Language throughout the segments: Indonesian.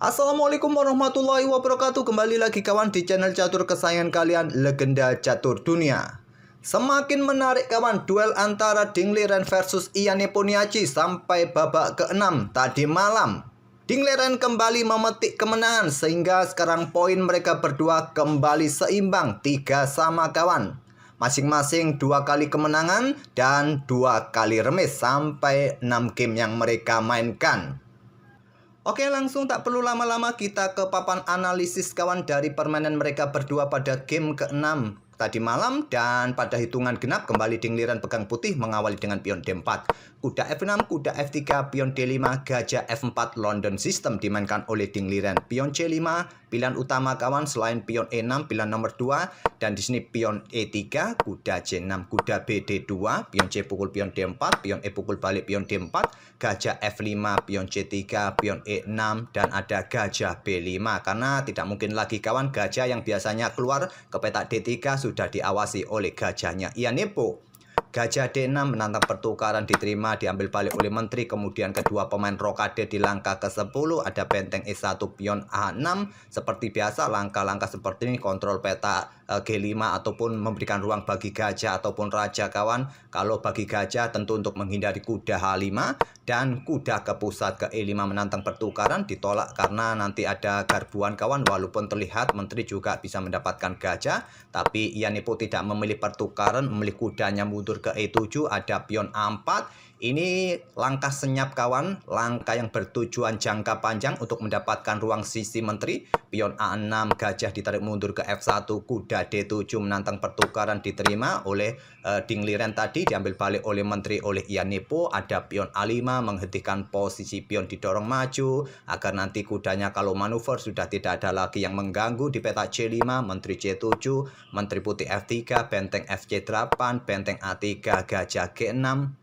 Assalamualaikum warahmatullahi wabarakatuh. Kembali lagi kawan di channel catur kesayangan kalian, Legenda Catur Dunia. Semakin menarik kawan duel antara Ding Liren versus Ian Nepomniachtchi sampai babak ke-6 tadi malam. Ding Liren kembali memetik kemenangan sehingga sekarang poin mereka berdua kembali seimbang 3-3 kawan. Masing-masing 2 kali kemenangan dan 2 kali remis sampai 6 game yang mereka mainkan. Oke, langsung tak perlu lama-lama kita ke papan analisis kawan dari permainan mereka berdua pada game ke-6 tadi malam. Dan pada hitungan genap kembali Ding Liren pegang putih mengawali dengan pion D4, kuda F6, kuda F3, pion D5, gajah F4 London System dimainkan oleh Ding Liren. Pion C5 pilihan utama kawan selain pion E6 pilihan nomor 2, dan di sini pion E3, kuda C6, kuda B D2, pion C pukul pion D4, pion E pukul balik pion D4, gajah F5, pion C3, pion E6, dan ada gajah B5. Karena tidak mungkin lagi kawan gajah yang biasanya keluar ke petak D3 sudah diawasi oleh gajahnya Ian Nepo. Gajah D6 menantang pertukaran diterima, diambil balik oleh menteri. Kemudian kedua pemain rokade di langkah ke-10. Ada benteng E1, pion A6. Seperti biasa langkah-langkah seperti ini kontrol peta G5 ataupun memberikan ruang bagi gajah ataupun raja kawan. Kalau bagi gajah tentu untuk menghindari kuda H5, dan kuda ke pusat ke E5 menantang pertukaran ditolak karena nanti ada garbuan kawan. Walaupun terlihat menteri juga bisa mendapatkan gajah, tapi Ian Nepo tidak memilih pertukaran, memilih kudanya mundur ke E7, ada pion A4. Ini langkah senyap kawan, langkah yang bertujuan jangka panjang untuk mendapatkan ruang sisi menteri. Pion A6, gajah ditarik mundur ke F1, kuda D7 menantang pertukaran diterima oleh Ding Liren tadi, diambil balik oleh menteri oleh Ian Nepo. Ada pion A5 menghentikan posisi pion didorong maju agar nanti kudanya kalau manuver sudah tidak ada lagi yang mengganggu di peta C5, menteri C7, menteri putih F3, benteng FC8, benteng A3, gajah G6.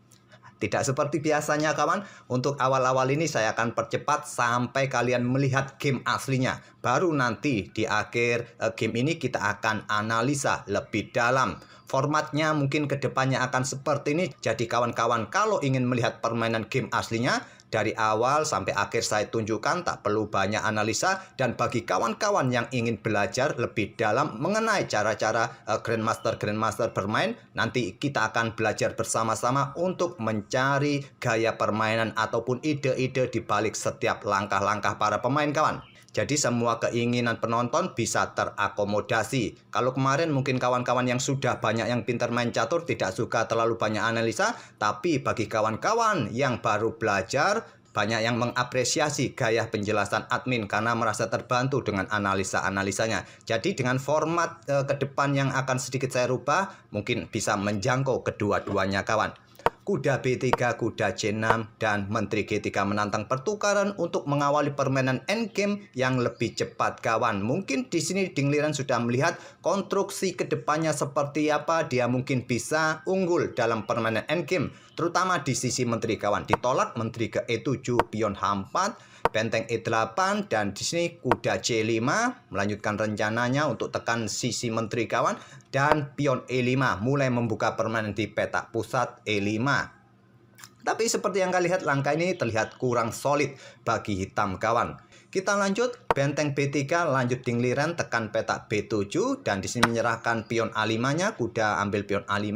Tidak seperti biasanya kawan, untuk awal-awal ini saya akan percepat sampai kalian melihat game aslinya. Baru nanti di akhir game ini kita akan analisa lebih dalam. Formatnya mungkin kedepannya akan seperti ini. Jadi kawan-kawan kalau ingin melihat permainan game aslinya, dari awal sampai akhir saya tunjukkan, tak perlu banyak analisa. Dan bagi kawan-kawan yang ingin belajar lebih dalam mengenai cara-cara Grandmaster bermain, nanti kita akan belajar bersama-sama untuk mencari gaya permainan ataupun ide-ide di balik setiap langkah-langkah para pemain kawan. Jadi semua keinginan penonton bisa terakomodasi. Kalau kemarin mungkin kawan-kawan yang sudah banyak yang pintar main catur tidak suka terlalu banyak analisa, tapi bagi kawan-kawan yang baru belajar, banyak yang mengapresiasi gaya penjelasan admin karena merasa terbantu dengan analisa-analisanya. Jadi dengan format ke depan yang akan sedikit saya rubah, mungkin bisa menjangkau kedua-duanya kawan. Kuda B3, kuda C6, dan menteri G3 menantang pertukaran untuk mengawali permainan endgame yang lebih cepat kawan. Mungkin di sini Ding Liren sudah melihat konstruksi kedepannya seperti apa, dia mungkin bisa unggul dalam permainan endgame, terutama di sisi menteri kawan. Ditolak menteri ke E7, pion H4, benteng E8, dan di sini kuda C5 melanjutkan rencananya untuk tekan sisi menteri kawan, dan pion E5 mulai membuka permainan di petak pusat E5. Tapi seperti yang kalian lihat langkah ini terlihat kurang solid bagi hitam kawan. Kita lanjut, benteng B3 lanjut Ding Liren tekan petak B7, dan di sini menyerahkan pion A5-nya, kuda ambil pion A5.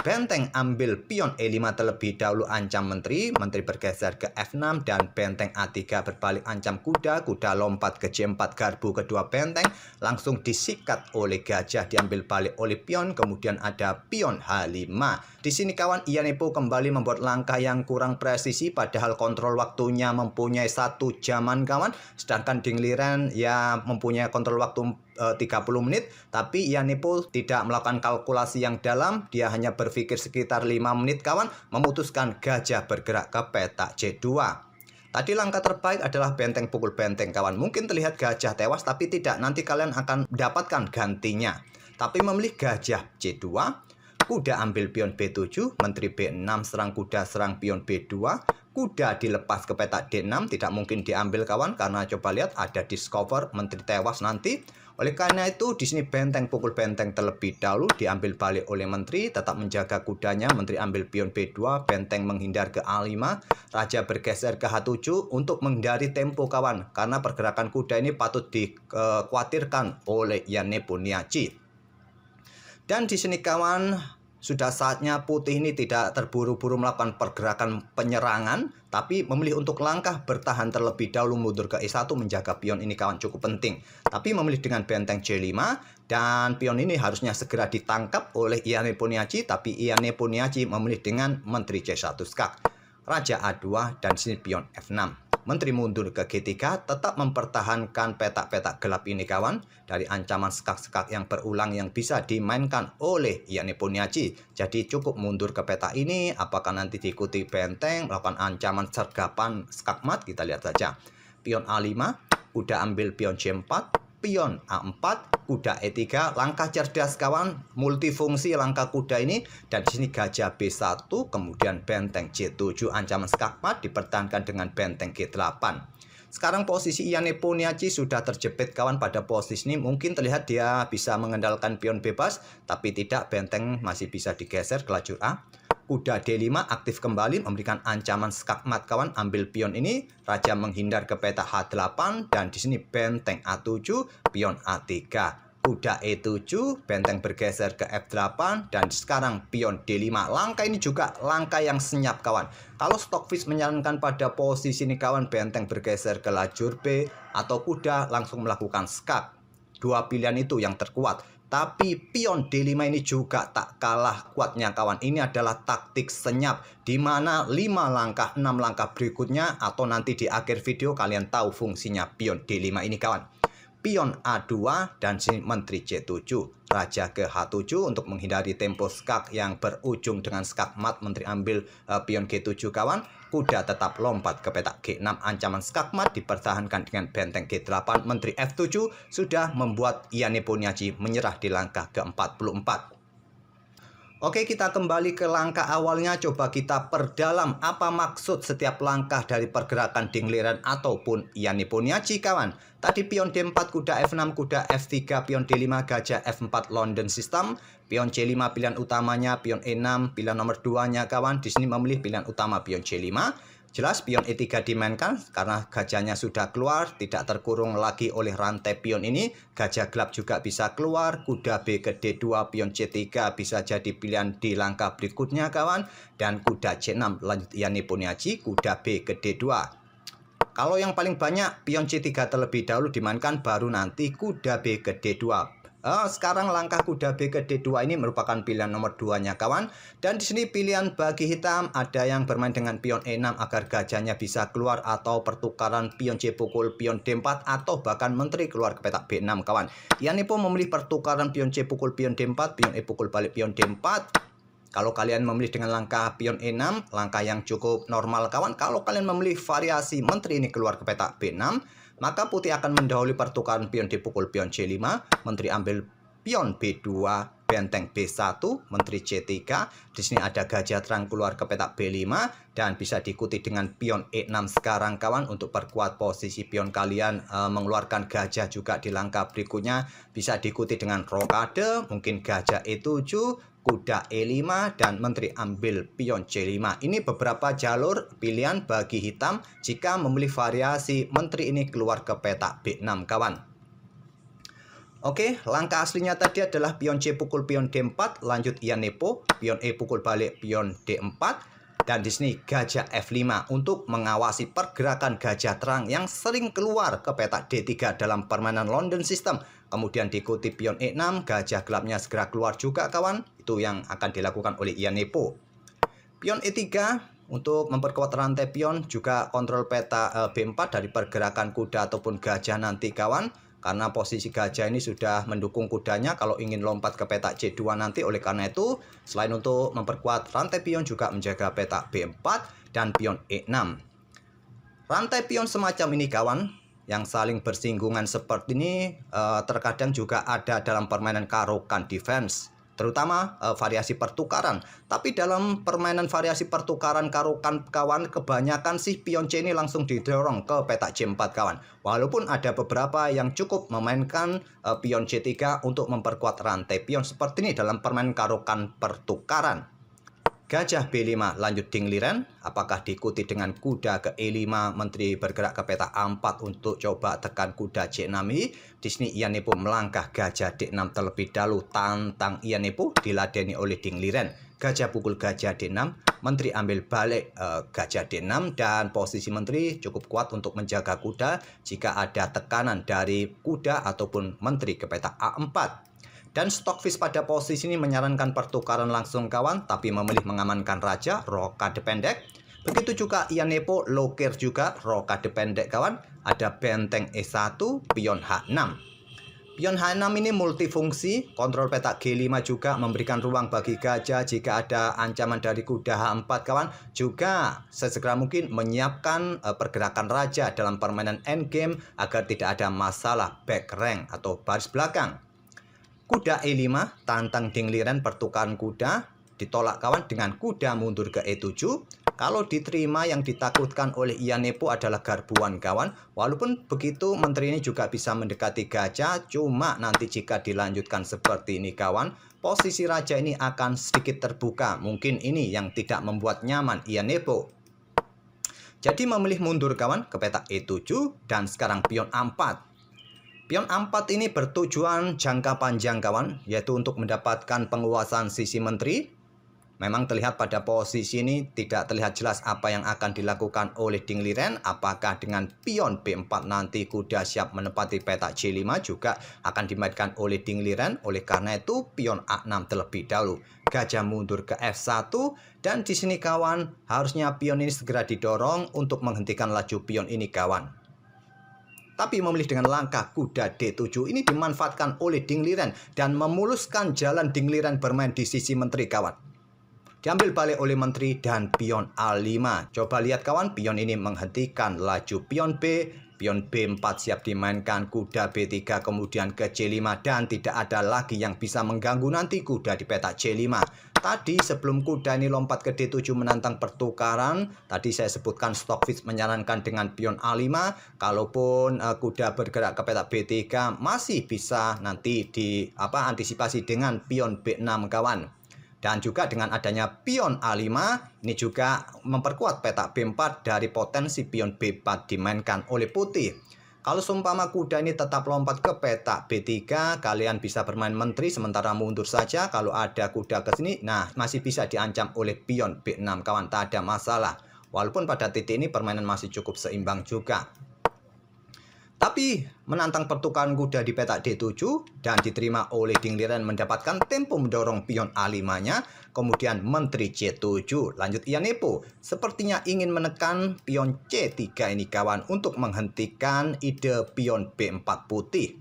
Benteng ambil pion E5 terlebih dahulu ancam menteri, menteri bergeser ke F6, dan benteng A3 berbalik ancam kuda, kuda lompat ke C4, garbu kedua benteng langsung disikat oleh gajah, diambil balik oleh pion, kemudian ada pion H5. Di sini kawan Ian Nepo kembali membuat langkah yang kurang presisi, padahal kontrol waktunya mempunyai 1 jaman kawan, sedangkan Ding Liren ya mempunyai kontrol waktu 30 menit, tapi Ian Nepo tidak melakukan kalkulasi yang dalam, dia hanya berpikir sekitar 5 menit kawan, memutuskan gajah bergerak ke petak C2. Tadi langkah terbaik adalah benteng pukul benteng kawan. Mungkin terlihat gajah tewas, tapi tidak, nanti kalian akan mendapatkan gantinya. Tapi memilih gajah C2, kuda ambil pion B7, menteri B6 serang kuda, serang pion B2, kuda dilepas ke petak D6, tidak mungkin diambil kawan karena coba lihat ada discover, menteri tewas nanti. Oleh karena itu, di sini pukul benteng terlebih dahulu diambil balik oleh menteri, tetap menjaga kudanya, menteri ambil pion B2, benteng menghindar ke A5, raja bergeser ke H7 untuk menghindari tempo kawan, karena pergerakan kuda ini patut dikhawatirkan oleh Ian Nepomniachtchi. Dan di sini kawan, sudah saatnya putih ini tidak terburu-buru melakukan pergerakan penyerangan, tapi memilih untuk langkah bertahan terlebih dahulu mundur ke E1 menjaga pion ini kawan, cukup penting. Tapi memilih dengan benteng C5 dan pion ini harusnya segera ditangkap oleh Ian Nepomniachtchi, tapi Ian Nepomniachtchi memilih dengan menteri C1 skak, raja A2 dan sini pion F6. Menteri mundur ke G3, tetap mempertahankan petak-petak gelap ini kawan dari ancaman skak-skak yang berulang yang bisa dimainkan oleh Ian Nepomniachtchi. Jadi cukup mundur ke peta ini, apakah nanti diikuti benteng melakukan ancaman sergapan skakmat, kita lihat saja. Pion A5, kuda ambil pion C4, pion A4, kuda E3, langkah cerdas kawan, multifungsi langkah kuda ini, dan di sini gajah B1, kemudian benteng C7, ancaman skakmat dipertahankan dengan benteng G8. Sekarang posisi Ian Nepomniachtchi sudah terjepit kawan pada posisi ini, mungkin terlihat dia bisa mengendalikan pion bebas, tapi tidak, benteng masih bisa digeser ke lajur A. Kuda D5 aktif kembali memberikan ancaman skakmat kawan, ambil pion ini, raja menghindar ke peta H8 dan di sini benteng A7, pion A3. Kuda E7, benteng bergeser ke F8 dan sekarang pion D5. Langkah ini juga langkah yang senyap kawan. Kalau Stockfish menyarankan pada posisi ini kawan, benteng bergeser ke lajur B atau kuda langsung melakukan skak. Dua pilihan itu yang terkuat. Tapi pion D5 ini juga tak kalah kuatnya kawan. Ini adalah taktik senyap, di mana 5 langkah, 6 langkah berikutnya atau nanti di akhir video kalian tahu fungsinya pion D5 ini kawan. Pion A2 dan sini menteri C7, raja ke H7 untuk menghindari tempo skak yang berujung dengan skakmat, menteri ambil pion G7 kawan. Kuda tetap lompat ke petak G6, ancaman skakmat dipertahankan dengan benteng G8, menteri F7 sudah membuat Ian Nepomniachtchi menyerah di langkah ke-44. Oke, kita kembali ke langkah awalnya, coba kita perdalam apa maksud setiap langkah dari pergerakan Dingliren ataupun Ian Nepomniachtchi kawan. Tadi pion D4, kuda F6, kuda F3, pion D5, gajah F4 London System, pion C5 pilihan utamanya, pion E6 pilihan nomor 2-nya kawan. Di sini memilih pilihan utama pion C5. Jelas pion E3 dimainkan karena gajahnya sudah keluar, tidak terkurung lagi oleh rantai pion ini. Gajah gelap juga bisa keluar, kuda B ke D2, pion C3 bisa jadi pilihan di langkah berikutnya kawan. Dan kuda C6 lanjut Ian Nepomniachtchi, kuda B ke D2. Kalau yang paling banyak pion C3 terlebih dahulu dimainkan, baru nanti kuda B ke D2. Sekarang langkah kuda B ke D2 ini merupakan pilihan nomor 2-nya kawan. Dan di sini pilihan bagi hitam, ada yang bermain dengan pion E6 agar gajahnya bisa keluar, atau pertukaran pion C pukul pion D4, atau bahkan menteri keluar ke petak B6 kawan. Ian Nepo memilih pertukaran pion C pukul pion D4, pion E pukul balik pion D4. Kalau kalian memilih dengan langkah pion E6, langkah yang cukup normal kawan. Kalau kalian memilih variasi menteri ini keluar ke petak B6, maka putih akan mendahului pertukaran pion dipukul pion C5, menteri ambil pion B2, benteng B1, menteri C3. Di sini ada gajah terang keluar ke petak B5 dan bisa diikuti dengan pion E6 sekarang kawan untuk perkuat posisi pion kalian. Mengeluarkan gajah juga di langkah berikutnya bisa diikuti dengan rokade, mungkin gajah E7, kuda E5 dan menteri ambil pion C5. Ini beberapa jalur pilihan bagi hitam jika memilih variasi menteri ini keluar ke petak B6 kawan. Oke, langkah aslinya tadi adalah pion C pukul pion D4, lanjut Ian Nepo, pion E pukul balik pion D4, dan di sini gajah F5 untuk mengawasi pergerakan gajah terang yang sering keluar ke petak D3 dalam permainan London System. Kemudian diikuti pion E6, gajah gelapnya segera keluar juga kawan. Itu yang akan dilakukan oleh Ian Nepo. Pion E3 untuk memperkuat rantai pion, juga kontrol peta B4 dari pergerakan kuda ataupun gajah nanti kawan. Karena posisi gajah ini sudah mendukung kudanya kalau ingin lompat ke petak C2 nanti. Oleh karena itu, selain untuk memperkuat rantai pion, juga menjaga petak B4 dan pion E6. Rantai pion semacam ini kawan, yang saling bersinggungan seperti ini, terkadang juga ada dalam permainan Caro-Kann defense. terutama variasi pertukaran. Tapi dalam permainan variasi pertukaran kawan, kebanyakan sih pion C ini langsung didorong ke petak C4 kawan. Walaupun ada beberapa yang cukup memainkan pion C3 untuk memperkuat rantai pion seperti ini dalam permainan karukan pertukaran. Gajah B5 lanjut dingliren, apakah diikuti dengan kuda ke E5, menteri bergerak ke petak A4 untuk coba tekan kuda C6 ini. Di sini Iyanepo melangkah gajah D6 terlebih dahulu, tantang Iyanepo diladeni oleh dingliren. Gajah pukul gajah D6, menteri ambil balik gajah D6 dan posisi menteri cukup kuat untuk menjaga kuda jika ada tekanan dari kuda ataupun menteri ke petak A4. Dan Stockfish pada posisi ini menyarankan pertukaran langsung kawan, tapi memilih mengamankan raja, rokade pendek. Begitu juga Iyanepo lokir juga, rokade pendek kawan. Ada benteng E1, pion H6. Pion H6 ini multifungsi, kontrol petak G5 juga memberikan ruang bagi gajah jika ada ancaman dari kuda H4 kawan. Juga sesegera mungkin menyiapkan pergerakan raja dalam permainan endgame agar tidak ada masalah back rank atau baris belakang. Kuda E5, tantang dingliren pertukaran kuda, ditolak kawan dengan kuda mundur ke E7. Kalau diterima yang ditakutkan oleh Iyanepo adalah garbuan kawan. Walaupun begitu menteri ini juga bisa mendekati gajah, cuma nanti jika dilanjutkan seperti ini kawan, posisi raja ini akan sedikit terbuka. Mungkin ini yang tidak membuat nyaman Iyanepo. Jadi memilih mundur kawan ke petak E7 dan sekarang pion A4. Pion A4 ini bertujuan jangka panjang kawan, yaitu untuk mendapatkan penguasaan sisi menteri. Memang terlihat pada posisi ini tidak terlihat jelas apa yang akan dilakukan oleh dingliren. Apakah dengan pion B4 nanti kuda siap menempati petak C5 juga akan dimainkan oleh dingliren. Oleh karena itu pion A6 terlebih dahulu. Gajah mundur ke F1 dan di sini kawan harusnya pion ini segera didorong untuk menghentikan laju pion ini kawan. Tapi memilih dengan langkah kuda D7 ini dimanfaatkan oleh dingliren dan memuluskan jalan dingliren bermain di sisi menteri kawan. Diambil balik oleh menteri dan pion A5. Coba lihat kawan, pion ini menghentikan laju pion B. Pion B4 siap dimainkan, kuda B3 kemudian ke C5 dan tidak ada lagi yang bisa mengganggu nanti kuda di petak C5. Tadi sebelum kuda ini lompat ke D7 menantang pertukaran, tadi saya sebutkan Stockfish menyarankan dengan pion A5. Kalaupun kuda bergerak ke petak B3 masih bisa nanti antisipasi dengan pion B6 kawan. Dan juga dengan adanya pion A5, ini juga memperkuat petak B4 dari potensi pion B4 dimainkan oleh putih. Kalau seumpama kuda ini tetap lompat ke petak B3, kalian bisa bermain menteri sementara mundur saja. Kalau ada kuda ke sini, nah masih bisa diancam oleh pion B6 kawan, tak ada masalah. Walaupun pada titik ini permainan masih cukup seimbang juga. Tapi menantang pertukaran kuda di petak D7 dan diterima oleh dingliren mendapatkan tempo mendorong pion A5-nya, kemudian menteri C7. Lanjut Iyanepo, sepertinya ingin menekan pion C3 ini kawan untuk menghentikan ide pion B4 putih.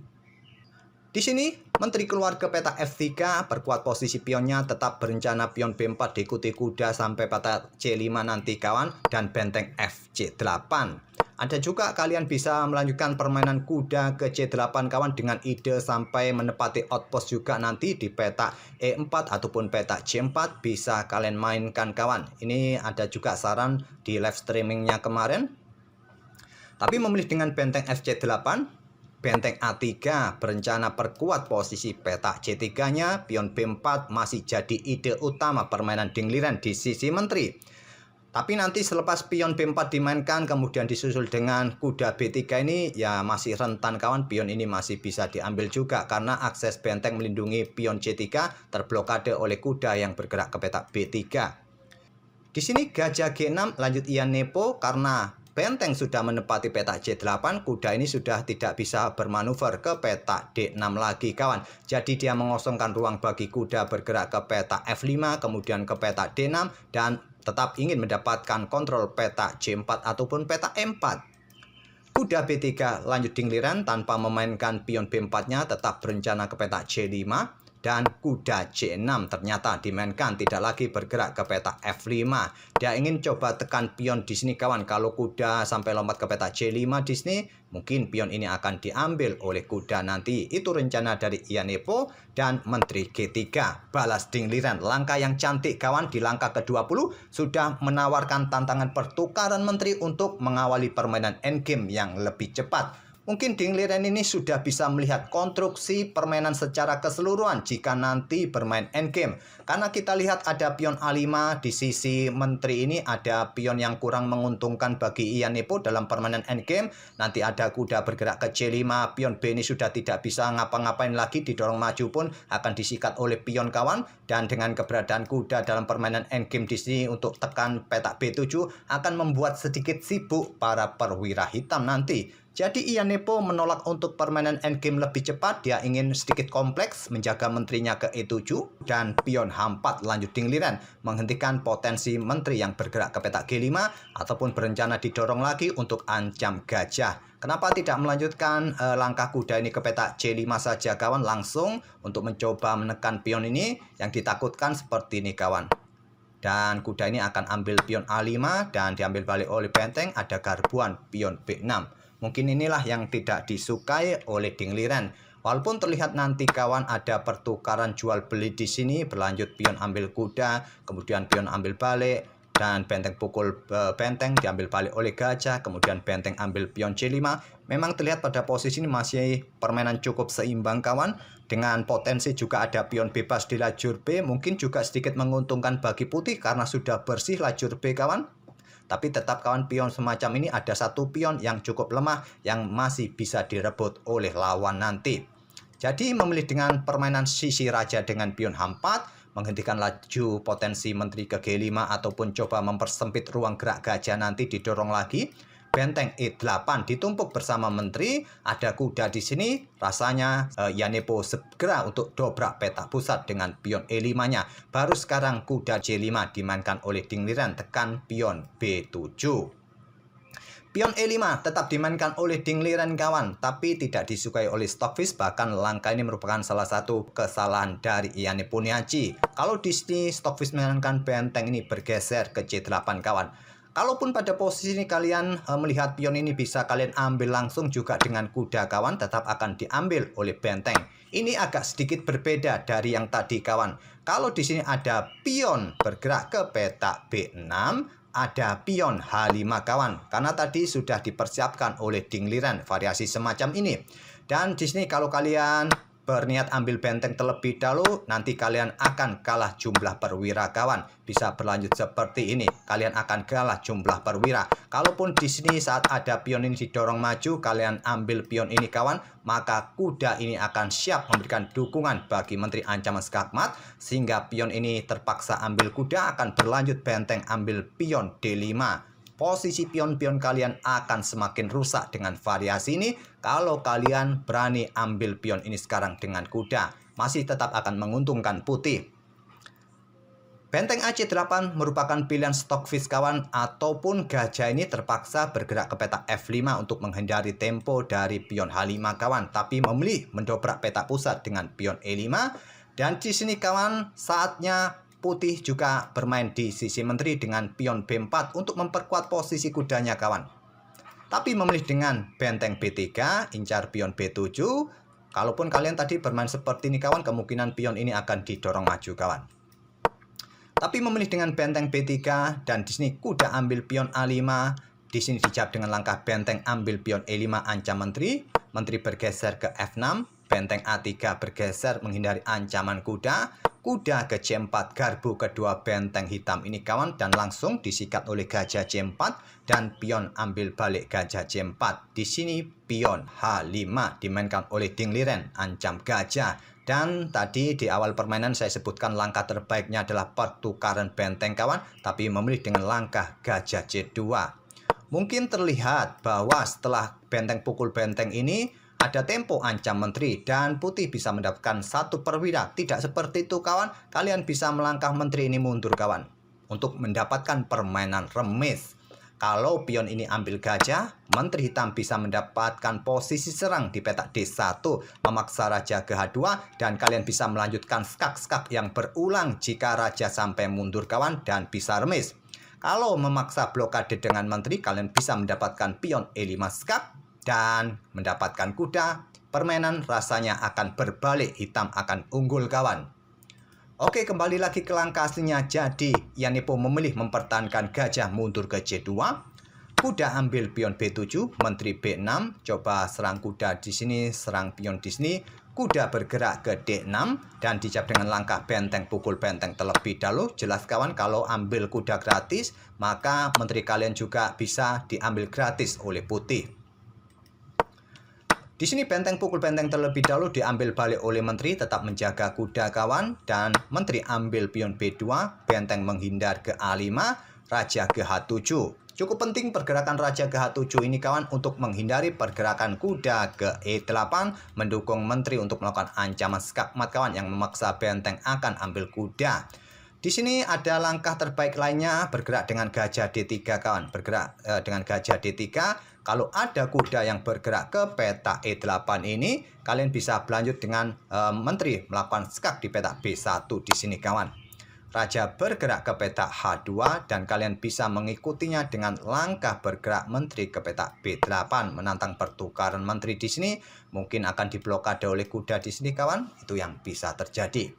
Di sini menteri keluar ke petak F3, perkuat posisi pionnya, tetap berencana pion B4 diikuti kuda sampai petak C5 nanti kawan dan benteng FC8. Ada juga kalian bisa melanjutkan permainan kuda ke C8 kawan dengan ide sampai menepati outpost juga nanti di petak E4 ataupun petak C4 bisa kalian mainkan kawan. Ini ada juga saran di live streamingnya kemarin. Tapi memilih dengan benteng FC8, benteng A3 berencana perkuat posisi petak C3-nya, pion B4 masih jadi ide utama permainan dingliren di sisi menteri. Tapi nanti selepas pion B4 dimainkan kemudian disusul dengan kuda B3 ini ya masih rentan kawan, pion ini masih bisa diambil juga karena akses benteng melindungi pion C3 terblokade oleh kuda yang bergerak ke petak B3. Di sini gajah G6 lanjut Iyanepo karena benteng sudah menepati petak C8, kuda ini sudah tidak bisa bermanuver ke petak D6 lagi kawan. Jadi dia mengosongkan ruang bagi kuda bergerak ke petak F5 kemudian ke petak D6 dan tetap ingin mendapatkan kontrol petak C4 ataupun petak E4. Kuda B3 lanjut dingliren tanpa memainkan pion B4-nya, tetap berencana ke petak C5. Dan kuda C6 ternyata dimainkan, tidak lagi bergerak ke petak F5. Dia ingin coba tekan pion di sini kawan. Kalau kuda sampai lompat ke petak C5 di sini, mungkin pion ini akan diambil oleh kuda nanti. Itu rencana dari Ian Nepo dan Menteri G3. Balas dingliran, langkah yang cantik kawan. Di langkah ke-20 sudah menawarkan tantangan pertukaran menteri untuk mengawali permainan endgame yang lebih cepat. Mungkin dingliran ini sudah bisa melihat konstruksi permainan secara keseluruhan jika nanti bermain endgame. Karena kita lihat ada pion A5 di sisi menteri ini, ada pion yang kurang menguntungkan bagi Ian Nepo dalam permainan endgame. Nanti ada kuda bergerak ke C5, pion B ini sudah tidak bisa ngapa-ngapain lagi, didorong maju pun akan disikat oleh pion kawan. Dan dengan keberadaan kuda dalam permainan endgame di sini untuk tekan petak B7 akan membuat sedikit sibuk para perwira hitam nanti. Jadi Ian Nepo menolak untuk permainan endgame lebih cepat. Dia ingin sedikit kompleks, menjaga menterinya ke E7 dan pion H4 lanjut dingliran, menghentikan potensi menteri yang bergerak ke petak G5 ataupun berencana didorong lagi untuk ancam gajah. Kenapa tidak melanjutkan langkah kuda ini ke petak C5 saja kawan, langsung untuk mencoba menekan pion ini? Yang ditakutkan seperti ini kawan. Dan kuda ini akan ambil pion A5 dan diambil balik oleh benteng, ada garbuan pion B6. Mungkin inilah yang tidak disukai oleh dingliran. Walaupun terlihat nanti kawan ada pertukaran jual beli di sini, berlanjut pion ambil kuda, kemudian pion ambil balik, dan benteng pukul benteng diambil balik oleh gajah, kemudian benteng ambil pion C5. Memang terlihat pada posisi ini masih permainan cukup seimbang kawan. Dengan potensi juga ada pion bebas di lajur B, mungkin juga sedikit menguntungkan bagi putih karena sudah bersih lajur B kawan. Tapi tetap kawan, pion semacam ini ada satu pion yang cukup lemah yang masih bisa direbut oleh lawan nanti. Jadi memilih dengan permainan sisi raja dengan pion H4, menghentikan laju potensi menteri ke G5 ataupun coba mempersempit ruang gerak gajah nanti didorong lagi. Benteng E8 ditumpuk bersama menteri, ada kuda di sini. Rasanya Ian Nepo segera untuk dobrak petak pusat dengan pion E5-nya. Baru sekarang kuda C5 dimainkan oleh dingliran, tekan pion B7. Pion E5 tetap dimainkan oleh dingliran kawan, tapi tidak disukai oleh Stockfish. Bahkan langkah ini merupakan salah satu kesalahan dari Ian Neponiaci. Kalau di sini Stockfish menyarankan benteng ini bergeser ke C8 kawan. Kalaupun pada posisi ini kalian melihat pion ini bisa kalian ambil langsung juga dengan kuda kawan, tetap akan diambil oleh benteng. Ini agak sedikit berbeda dari yang tadi kawan. Kalau di sini ada pion bergerak ke petak B6, ada pion H5 kawan. Karena tadi sudah dipersiapkan oleh dingliran variasi semacam ini. Dan di sini kalau kalian berniat ambil benteng terlebih dahulu, nanti kalian akan kalah jumlah perwira kawan. Bisa berlanjut seperti ini, kalian akan kalah jumlah perwira. Kalaupun di sini saat ada pion ini didorong maju, kalian ambil pion ini kawan, maka kuda ini akan siap memberikan dukungan bagi menteri ancaman skakmat, sehingga pion ini terpaksa ambil kuda, akan berlanjut benteng ambil pion D5. Posisi pion-pion kalian akan semakin rusak dengan variasi ini. Kalau kalian berani ambil pion ini sekarang dengan kuda, masih tetap akan menguntungkan putih. Benteng AC8 merupakan pilihan Stockfish kawan, ataupun gajah ini terpaksa bergerak ke petak F5 untuk menghindari tempo dari pion H5 kawan, tapi memilih mendobrak petak pusat dengan pion E5. Dan di sini kawan, saatnya putih juga bermain di sisi menteri dengan pion B4 untuk memperkuat posisi kudanya kawan. Tapi memilih dengan benteng B3, incar pion B7. Kalaupun kalian tadi bermain seperti ini kawan, kemungkinan pion ini akan didorong maju kawan. Tapi memilih dengan benteng B3 dan di sini kuda ambil pion A5. Di sini dijawab dengan langkah benteng ambil pion E5 ancam menteri. Menteri bergeser ke F6. Benteng A3 bergeser menghindari ancaman kuda. Kuda ke C4 garbu kedua benteng hitam ini kawan, dan langsung disikat oleh gajah C4 dan pion ambil balik gajah C4. Di sini pion H5 dimainkan oleh dingliran ancam gajah. Dan tadi di awal permainan saya sebutkan langkah terbaiknya adalah pertukaran benteng kawan, tapi memilih dengan langkah gajah C2. Mungkin terlihat bahwa setelah benteng pukul benteng ini ada tempo ancam menteri dan putih bisa mendapatkan satu perwira. Tidak seperti itu kawan, kalian bisa melangkah menteri ini mundur kawan untuk mendapatkan permainan remis. Kalau pion ini ambil gajah, Menteri Hitam bisa mendapatkan posisi serang di petak D1, memaksa Raja ke H2, dan kalian bisa melanjutkan skak-skak yang berulang jika Raja sampai mundur kawan dan bisa remis. Kalau memaksa blokade dengan Menteri, kalian bisa mendapatkan pion E5 skak dan mendapatkan kuda. Permainan rasanya akan berbalik, hitam akan unggul kawan. Oke, kembali lagi ke langkah aslinya. Jadi, Yanepo memilih mempertahankan gajah mundur ke C2. Kuda ambil pion B7, Menteri B6. Coba serang kuda di sini, serang pion di sini. Kuda bergerak ke D6 dan dijawab dengan langkah benteng, pukul benteng terlebih dahulu. Jelas kawan, kalau ambil kuda gratis, maka menteri kalian juga bisa diambil gratis oleh putih. Di sini benteng, pukul benteng terlebih dahulu diambil balik oleh menteri, tetap menjaga kuda kawan, dan menteri ambil pion B2, benteng menghindar ke A5, raja ke H7. Cukup penting pergerakan raja ke H7 ini kawan untuk menghindari pergerakan kuda ke E8, mendukung menteri untuk melakukan ancaman skakmat kawan yang memaksa benteng akan ambil kuda. Di sini ada langkah terbaik lainnya, bergerak dengan gajah D3 kawan, bergerak dengan gajah D3. Kalau ada kuda yang bergerak ke petak E8 ini, kalian bisa berlanjut dengan menteri melakukan skak di petak B1 di sini kawan. Raja bergerak ke petak H2 dan kalian bisa mengikutinya dengan langkah bergerak menteri ke petak B8, menantang pertukaran menteri di sini. Mungkin akan diblokade oleh kuda di sini kawan, itu yang bisa terjadi.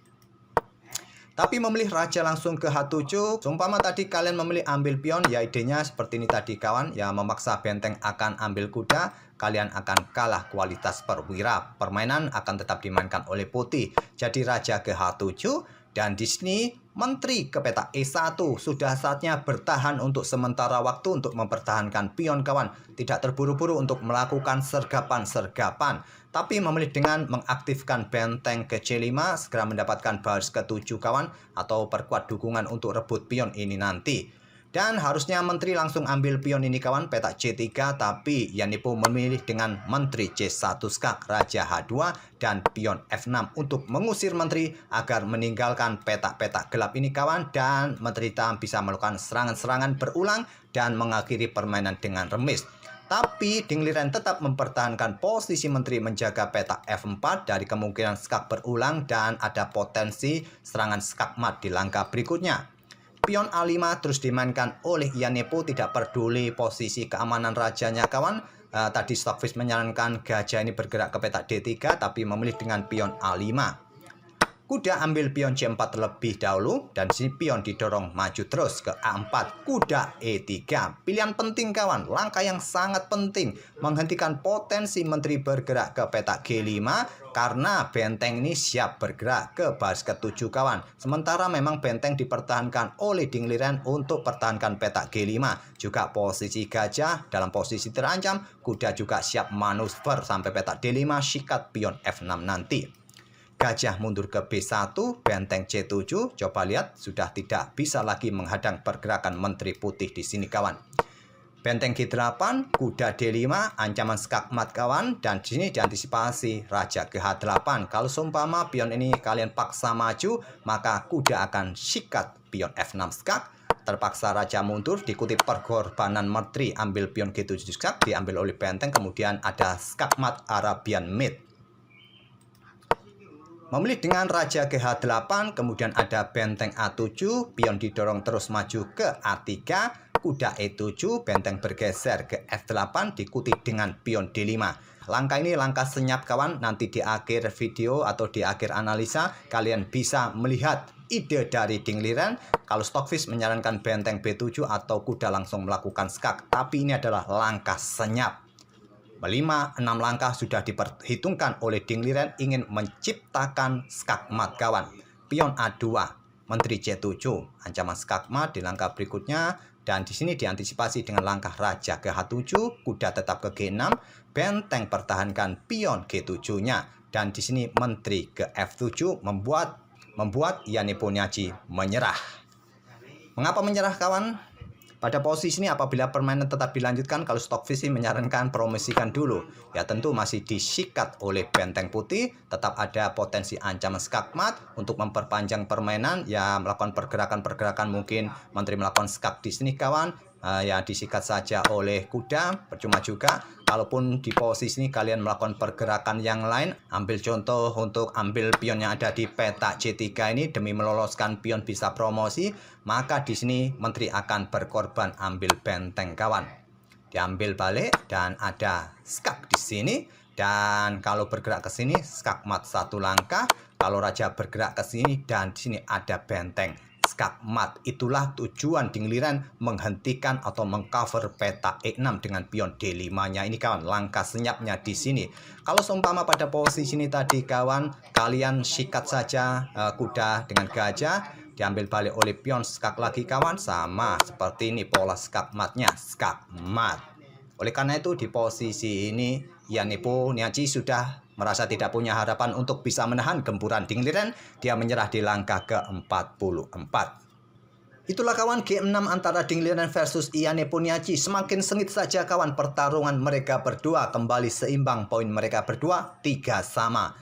Tapi memilih raja langsung ke H7, seumpama tadi kalian memilih ambil pion, ya idenya seperti ini tadi kawan, ya memaksa benteng akan ambil kuda, kalian akan kalah kualitas perwira. Permainan akan tetap dimainkan oleh putih. Jadi raja ke H7 dan di sini menteri ke petak E1. Sudah saatnya bertahan untuk sementara waktu untuk mempertahankan pion kawan. Tidak terburu-buru untuk melakukan sergapan-sergapan, tapi memilih dengan mengaktifkan benteng ke C5, segera mendapatkan baris ke-7 kawan, atau perkuat dukungan untuk rebut pion ini nanti. Dan harusnya menteri langsung ambil pion ini kawan, petak C3, tapi Yanepo memilih dengan menteri C1 skak, raja H2, dan pion F6 untuk mengusir menteri agar meninggalkan petak-petak gelap ini kawan, dan menteri hitam bisa melakukan serangan-serangan berulang dan mengakhiri permainan dengan remis. Tapi Dingliren tetap mempertahankan posisi menteri menjaga petak F4 dari kemungkinan skak berulang dan ada potensi serangan skakmat di langkah berikutnya. Pion A5 terus dimainkan oleh Yanepo, tidak peduli posisi keamanan rajanya kawan. Tadi Stockfish menyarankan gajah ini bergerak ke petak D3 tapi memilih dengan pion A5. Kuda ambil pion C4 terlebih dahulu dan si pion didorong maju terus ke A4. Kuda E3. Pilihan penting kawan, langkah yang sangat penting menghentikan potensi menteri bergerak ke petak G5 karena benteng ini siap bergerak ke baris ke-7 kawan. Sementara memang benteng dipertahankan oleh Dingliren untuk pertahankan petak G5. Juga posisi gajah dalam posisi terancam, kuda juga siap manuver sampai petak D5, sikat pion F6 nanti. Gajah mundur ke B1, benteng C7, coba lihat sudah tidak bisa lagi menghadang pergerakan menteri putih di sini kawan. Benteng G8, kuda D5, ancaman skakmat kawan, dan di sini diantisipasi raja ke H8. Kalau seumpama pion ini kalian paksa maju, maka kuda akan sikat pion F6 skak. Terpaksa raja mundur, diikuti pergorbanan menteri, ambil pion G7 skak, diambil oleh benteng, kemudian ada skakmat Arabian Mid. Memilih dengan raja ke H8, kemudian ada benteng A7, pion didorong terus maju ke A3, kuda E7, benteng bergeser ke F8, diikuti dengan pion D5. Langkah ini langkah senyap kawan, nanti di akhir video atau di akhir analisa, kalian bisa melihat ide dari Dingliren. Kalau Stockfish menyarankan benteng B7 atau kuda langsung melakukan skak, tapi ini adalah langkah senyap. 5-6 langkah sudah diperhitungkan oleh Dingliren ingin menciptakan skakmat kawan. Pion A2, menteri C7, ancaman skakmat di langkah berikutnya, dan di sini diantisipasi dengan langkah raja ke H7, kuda tetap ke G6, benteng pertahankan pion G7-nya, dan di sini menteri ke F7 membuat Yanepo menyerah. Mengapa menyerah kawan? Pada posisi ini apabila permainan tetap dilanjutkan, kalau Stockfish menyarankan promosikan dulu. Ya tentu masih disikat oleh benteng putih, tetap ada potensi ancaman skakmat untuk memperpanjang permainan, ya melakukan pergerakan-pergerakan, mungkin menteri melakukan skak di sini kawan. ya disikat saja oleh kuda, percuma juga. Kalaupun di posisi ini kalian melakukan pergerakan yang lain, ambil contoh untuk ambil pion yang ada di petak C3 ini demi meloloskan pion bisa promosi, maka di sini menteri akan berkorban ambil benteng kawan. Diambil balik dan ada skak di sini. Dan kalau bergerak ke sini, skakmat 1 langkah. Kalau raja bergerak ke sini dan di sini ada benteng skakmat. Itulah tujuan Dingliren menghentikan atau mengcover peta E6 dengan pion D5-nya ini kawan. Langkah senyapnya di sini. Kalau seumpama pada posisi ini tadi kawan, kalian sikat saja kuda dengan gajah. Diambil balik oleh pion skak lagi kawan. Sama seperti ini pola skakmatnya, skakmat. Oleh karena itu di posisi ini Ianneponiachi sudah merasa tidak punya harapan untuk bisa menahan gempuran Dingliren. Dia menyerah di langkah ke-44. Itulah kawan G6 antara Dingliren versus Ianneponiachi. Semakin sengit saja kawan pertarungan mereka berdua. Kembali seimbang poin mereka berdua 3 sama.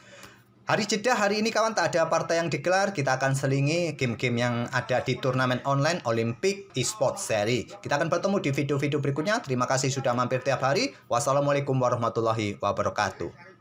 Hari jeda hari ini kawan tak ada partai yang digelar. Kita akan selingi game-game yang ada di turnamen online Olympic Esports Series. Kita akan bertemu di video-video berikutnya. Terima kasih sudah mampir tiap hari. Wassalamualaikum warahmatullahi wabarakatuh.